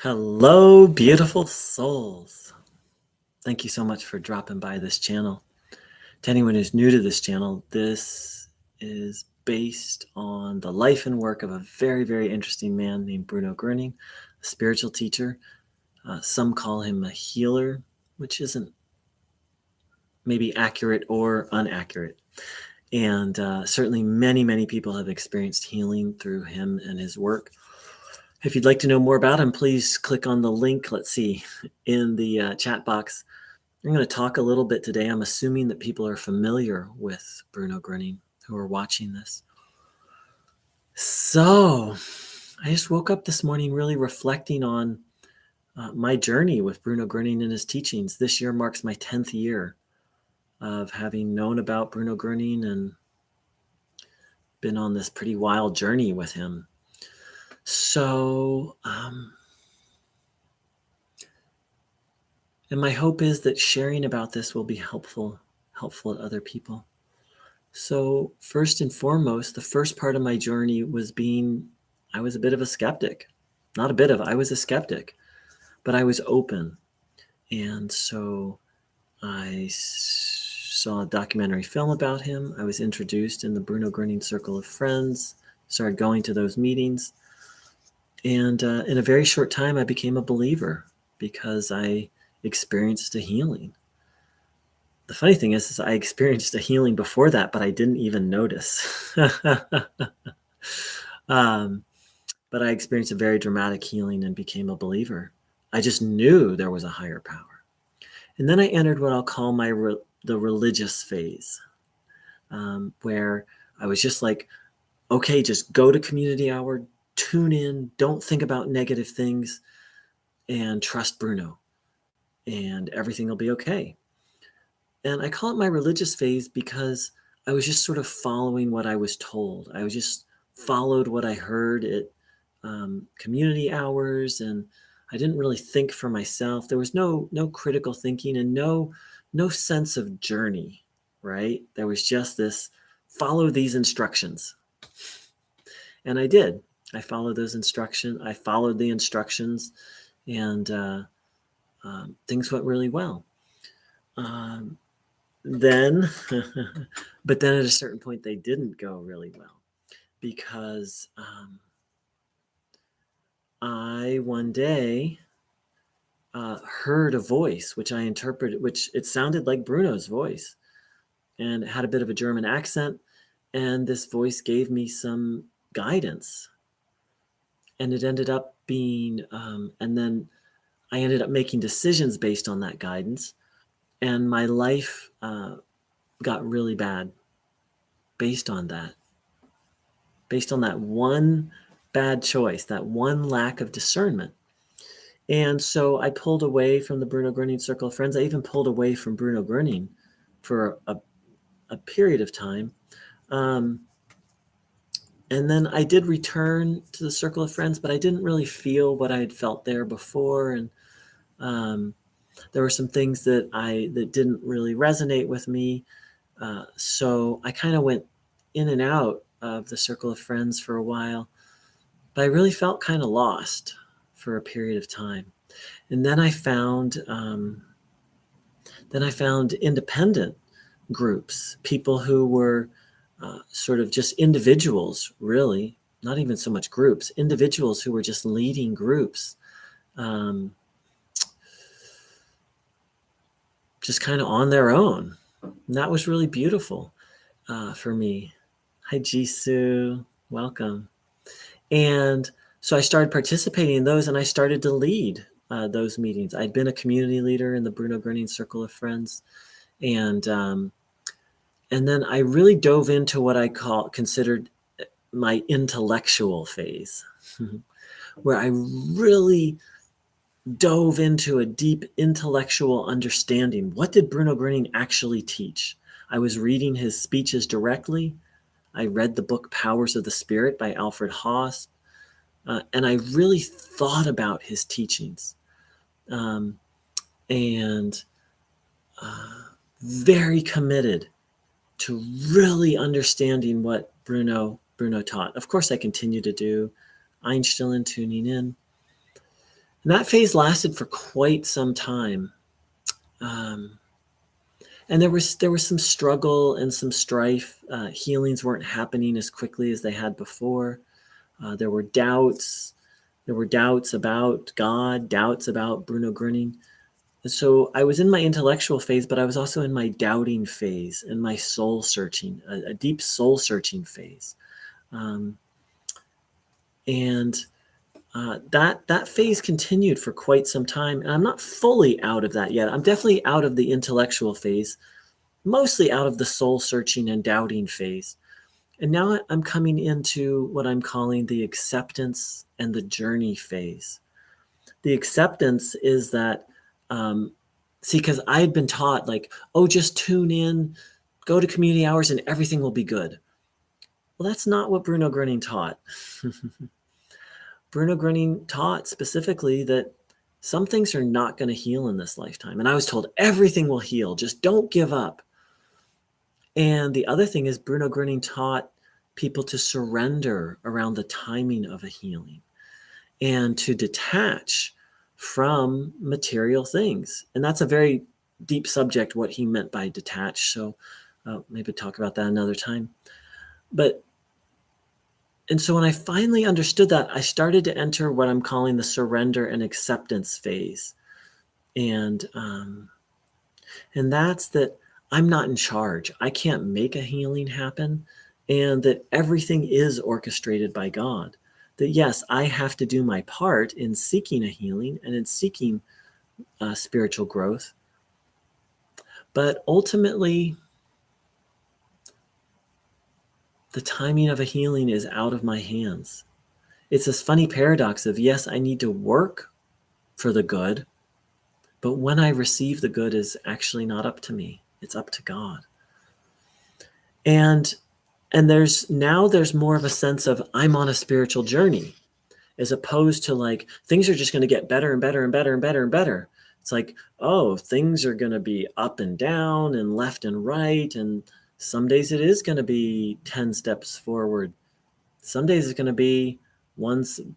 Hello, beautiful souls. Thank you so much for dropping by this channel. To anyone who's new to this channel, this is based on the life and work of a very, very interesting man named Bruno Groening, a spiritual teacher. Some call him a healer, which isn't maybe accurate or inaccurate. And certainly many, many people have experienced healing through him and his work. If you'd like to know more about him, please click on the link, let's see, in the chat box. I'm going to talk a little bit today. I'm assuming that people are familiar with Bruno Groening who are watching this. So I just woke up this morning really reflecting on my journey with Bruno Groening and his teachings. This year marks my 10th year of having known about Bruno Groening and been on this pretty wild journey with him. So, and my hope is that sharing about this will be helpful to other people. So first and foremost, the first part of my journey was I was a bit of a skeptic. Not a bit of, I was a skeptic, but I was open. And so I saw a documentary film about him. I was introduced in the Bruno Groening circle of friends, started going to those meetings. And in a very short time, I became a believer because I experienced a healing. The funny thing is I experienced a healing before that, but I didn't even notice. But I experienced a very dramatic healing and became a believer. I just knew there was a higher power. And then I entered what I'll call the religious phase, where I was just like, okay, just go to community hour, tune in, don't think about negative things, and trust Bruno, and everything will be okay. And I call it my religious phase because I was just sort of following what I was told. I was just followed what I heard at community hours, and I didn't really think for myself. There was no critical thinking and no sense of journey, right? There was just this, follow these instructions. And I did. I followed those instructions. I followed the instructions, and things went really well. Then, but then at a certain point, they didn't go really well because I one day heard a voice, which I interpreted, which it sounded like Bruno's voice, and it had a bit of a German accent. And this voice gave me some guidance, and it ended up being, and then I ended up making decisions based on that guidance, and my life got really bad based on that one bad choice, that one lack of discernment. And so I pulled away from the Bruno Groening circle of friends. I even pulled away from Bruno Groening for a period of time. And then I did return to the circle of friends, but I didn't really feel what I had felt there before. And there were some things that didn't really resonate with me. So I kind of went in and out of the circle of friends for a while, but I really felt kind of lost for a period of time. And then I found independent groups, people who were sort of just individuals, really, not even so much groups, individuals who were just leading groups, just kind of on their own. And that was really beautiful for me. Hi, Jisoo, welcome. And so I started participating in those, and I started to lead those meetings. I'd been a community leader in the Bruno Groening circle of friends, and then I really dove into what I considered my intellectual phase, where I really dove into a deep intellectual understanding. What did Bruno Groening actually teach? I was reading his speeches directly. I read the book Powers of the Spirit by Alfred Haas, and I really thought about his teachings, and very committed to really understanding what Bruno taught. Of course, I continue to do Einstein tuning in. And that phase lasted for quite some time. And there was some struggle and some strife. Healings weren't happening as quickly as they had before. There were doubts. There were doubts about God, doubts about Bruno Groening. And so I was in my intellectual phase, but I was also in my doubting phase and my soul searching, a deep soul searching phase. Um, and that phase continued for quite some time. And I'm not fully out of that yet. I'm definitely out of the intellectual phase, mostly out of the soul searching and doubting phase. And now I'm coming into what I'm calling the acceptance and the journey phase. The acceptance is that, see, because I had been taught, like, oh, just tune in, go to community hours, and everything will be good. Well, that's not what Bruno Groening taught. Bruno Groening taught specifically that some things are not going to heal in this lifetime. And I was told everything will heal, just don't give up. And the other thing is, Bruno Groening taught people to surrender around the timing of a healing and to detach from material things. And that's a very deep subject, what he meant by detach. So maybe talk about that another time. And so when I finally understood that, I started to enter what I'm calling the surrender and acceptance phase. And that's that I'm not in charge. I can't make a healing happen, and that everything is orchestrated by God. That yes, I have to do my part in seeking a healing and in seeking spiritual growth. But ultimately, the timing of a healing is out of my hands. It's this funny paradox of, yes, I need to work for the good, but when I receive the good is actually not up to me. It's up to God. And there's more of a sense of I'm on a spiritual journey, as opposed to like things are just going to get better and better and better and better and better. It's like, oh, things are going to be up and down and left and right. And some days it is going to be 10 steps forward. Some days it's going to be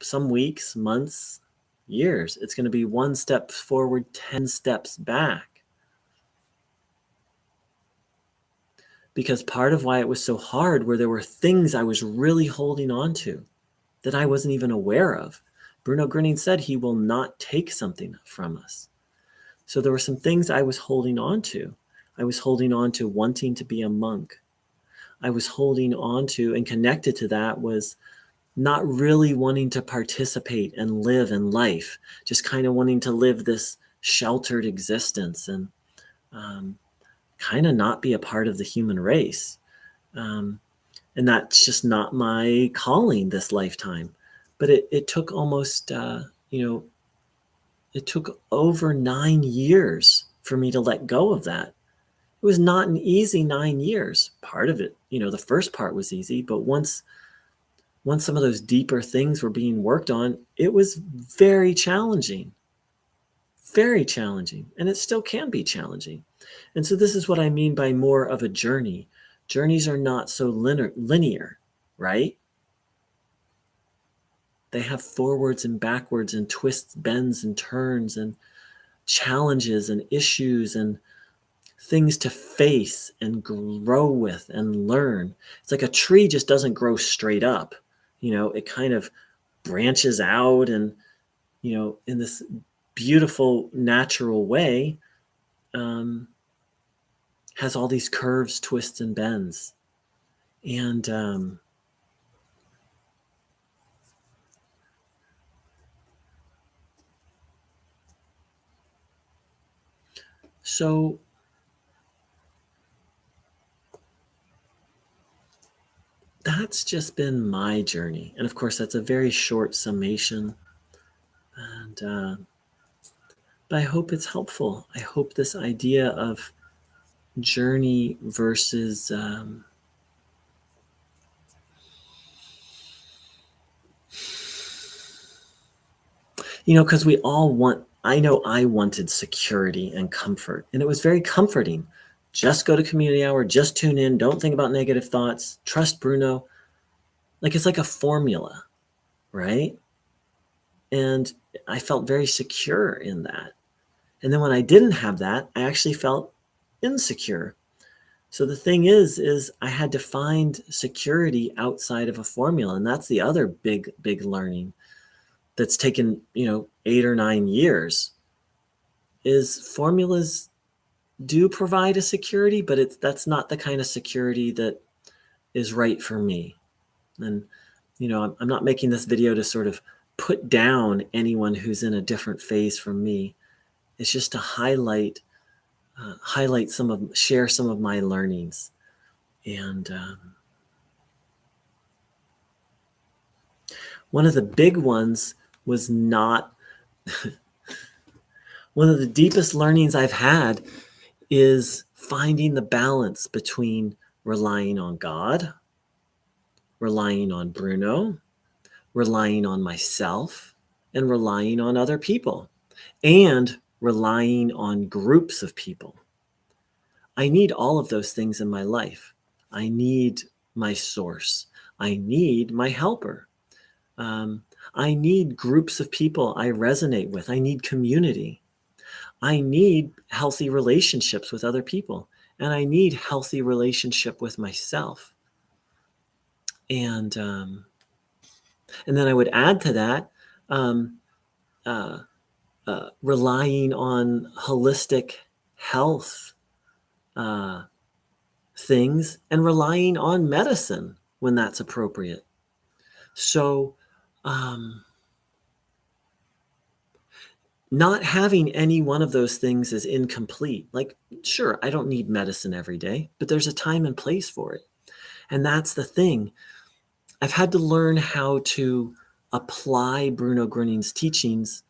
some weeks, months, years. It's going to be one step forward, 10 steps back. Because part of why it was so hard were there were things I was really holding on to that I wasn't even aware of. Bruno Groening said he will not take something from us. So there were some things I was holding on to. I was holding on to wanting to be a monk. I was holding on to, and connected to that was not really wanting to participate and live in life, just kind of wanting to live this sheltered existence and kind of not be a part of the human race. And that's just not my calling this lifetime. But it took almost, it took over 9 years for me to let go of that. It was not an easy 9 years. Part of it, the first part was easy, but once some of those deeper things were being worked on, it was very challenging. Very challenging. And it still can be challenging. And so this is what I mean by more of a journey. Journeys are not so linear, right? They have forwards and backwards and twists, bends and turns and challenges and issues and things to face and grow with and learn. It's like a tree just doesn't grow straight up. It kind of branches out and, in this beautiful natural way, has all these curves, twists, and bends. And so that's just been my journey. And of course, that's a very short summation. And but I hope it's helpful. I hope this idea of journey versus because we all I know I wanted security and comfort, and it was very comforting. Just go to community hour, just tune in, don't think about negative thoughts, trust Bruno. Like it's like a formula, right? And I felt very secure in that. And then when I didn't have that, I actually felt insecure. So the thing is I had to find security outside of a formula. And that's the other big learning that's taken, 8 or 9 years, is formulas do provide a security, but that's not the kind of security that is right for me. And, I'm not making this video to sort of put down anyone who's in a different phase from me. It's just to share some of my learnings. And one of the big ones was not, one of the deepest learnings I've had is finding the balance between relying on God, relying on Bruno, relying on myself, and relying on other people, and relying on groups of people. I need all of those things in my life. I need my source. I need my helper. I need groups of people I resonate with. I need community. I need healthy relationships with other people. And I need healthy relationship with myself. And then I would add to that, relying on holistic health things, and relying on medicine when that's appropriate. So not having any one of those things is incomplete. Like, sure, I don't need medicine every day, but there's a time and place for it. And that's the thing. I've had to learn how to apply Bruno Groening's teachings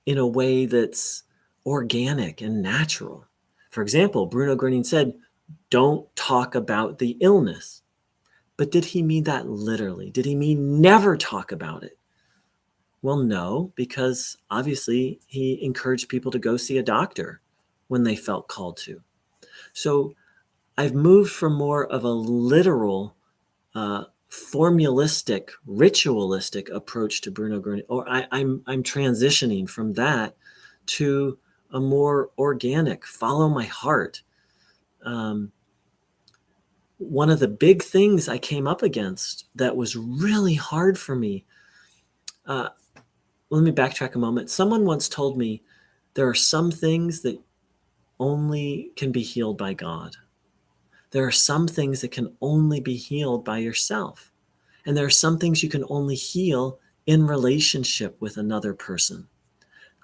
in a way that's organic and natural. For example, Bruno Groening said, don't talk about the illness. But did he mean that literally? Did he mean never talk about it? Well, no, because obviously he encouraged people to go see a doctor when they felt called to. So I've moved from more of a literal, formalistic, ritualistic approach to Bruno Groening, or I'm transitioning from that to a more organic, follow my heart. One of the big things I came up against that was really hard for me, let me backtrack a moment. Someone once told me there are some things that only can be healed by God. There are some things that can only be healed by yourself. And there are some things you can only heal in relationship with another person.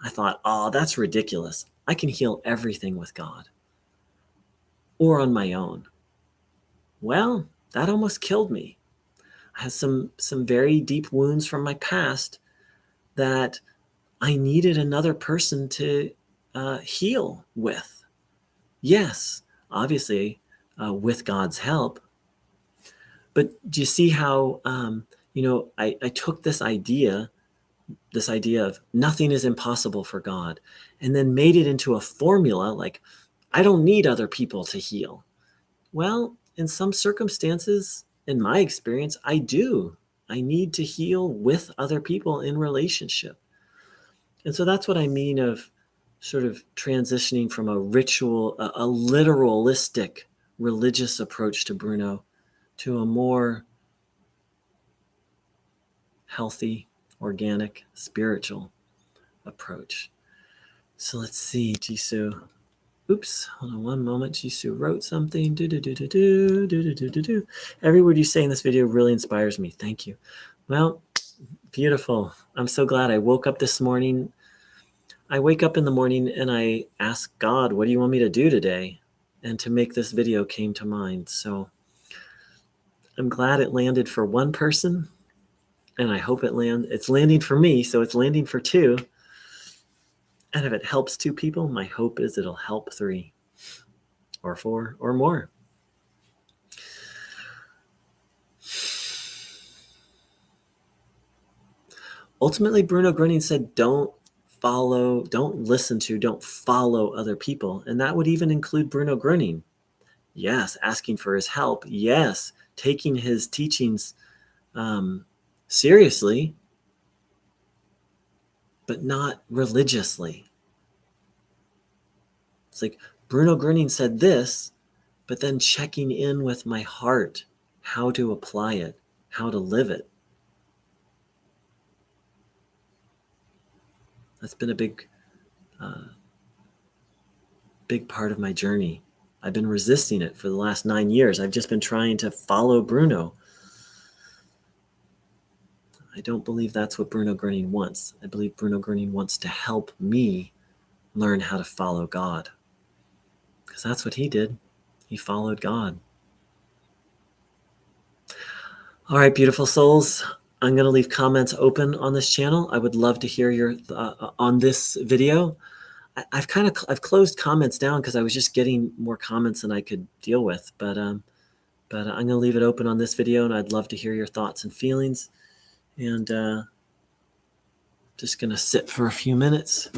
I thought, oh, that's ridiculous. I can heal everything with God or on my own. Well, that almost killed me. I had some very deep wounds from my past that I needed another person to heal with. Yes, obviously, with God's help. But do you see how, I took this idea of nothing is impossible for God, and then made it into a formula like, I don't need other people to heal. Well, in some circumstances, in my experience, I do. I need to heal with other people in relationship. And so that's what I mean of sort of transitioning from a literalistic religious approach to Bruno to a more healthy, organic, spiritual approach. So let's see, Jisoo. Oops, hold on one moment. Jisoo wrote something. Every word you say in this video really inspires me. Thank you. Well, beautiful. I'm so glad I woke up this morning. I wake up in the morning and I ask God, what do you want me to do today? And to make this video came to mind. So I'm glad it landed for one person, and I hope it's landing for me, so it's landing for 2. And if it helps 2 people, my hope is it'll help 3 or 4 or more. Ultimately, Bruno Groening said, don't listen to, don't follow other people. And that would even include Bruno Groening. Yes, asking for his help. Yes, taking his teachings seriously. but not religiously. It's like Bruno Groening said this, but then checking in with my heart, how to apply it, how to live it. That's been a big part of my journey. I've been resisting it for the last 9 years. I've just been trying to follow Bruno. I don't believe that's what Bruno Groening wants. I believe Bruno Groening wants to help me learn how to follow God. Because that's what he did. He followed God. All right, beautiful souls. I'm going to leave comments open on this channel. I would love to hear your on this video. I've closed comments down because I was just getting more comments than I could deal with. But I'm going to leave it open on this video, and I'd love to hear your thoughts and feelings. And just going to sit for a few minutes.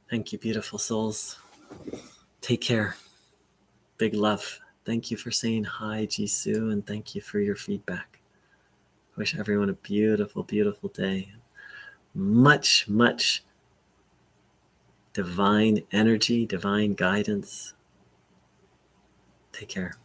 Thank you, beautiful souls. Take care. Big love. Thank you for saying hi, Jisoo, and thank you for your feedback. Wish everyone a beautiful, beautiful day. Much, much divine energy, divine guidance. Take care.